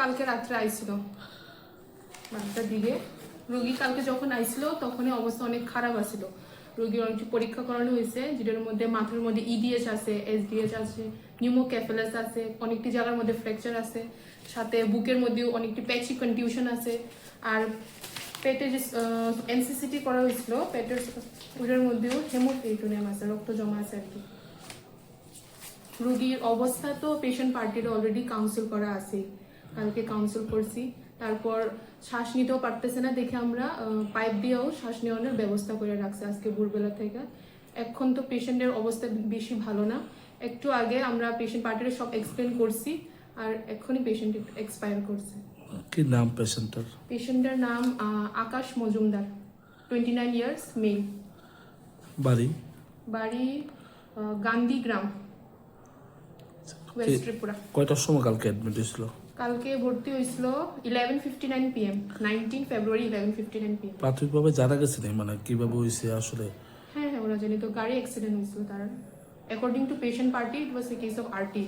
কালকে রাত্রে আইছিল 12টার দিকে। রোগী কালকে যখন আইছিল তখনই অবস্থা অনেক খারাপ আছিল। রোগীর অনেকটি পরীক্ষা করানো হয়েছে, যেটার মধ্যে মাথার মধ্যে ইডিএস আছে, এসডিএস আছে, নিউমোক্যাফেলাস আছে, অনেকটি জায়গার মধ্যে ফ্র্যাকচার আছে, সাথে বুকের মধ্যেও অনেকটি প্যাচি কনটিউশন আছে। আর পেটে যে এনসিসিটি করা হয়েছিল পেটের, ওটার মধ্যেও হেমোপেরিটোনিয়াম আছে, রক্ত জমা আছে আর কি। রোগীর অবস্থা তো পেশেন্ট পার্টির অলরেডি কাউন্সিল করা আছে, কালকে কাউন্সিল করছি। তারপর শ্বাস নিতেও পারতেছে না দেখে আমরা পাইপ দিয়েও শ্বাস নেওয়ানোর ব্যবস্থা করে রাখছি আজকে ভোরবেলা থেকে। এখন তো পেশেন্টের অবস্থা বেশি ভালো না। একটু আগে আমরা পেশেন্ট পার্টির সব এক্সপ্লেন করছি, আর এখনই পেশেন্ট এক্সপায়ার করছে। কি নাম পেশেন্টের? পেশেন্টের নাম আকাশ মজুমদার, 29 ইয়ার্স, মেল। বাড়ি? বাড়ি গান্ধীগ্রাম, ওয়েস্ট ত্রিপুরা। কয়টার সময় কালকে অ্যাডমিট হয়েছিল? কালকে ভর্তি হয়েছিল 11:59 PM, 19 ফেব্রুয়ারি 11:59 PM। প্রাথমিকভাবে জানা গেছে না মানে কিভাবে হয়েছে আসলে? হ্যাঁ, ওরা জানি তো গাড়ি অ্যাক্সিডেন্ট হয়েছিল তার। According to patient party it was A case of RT.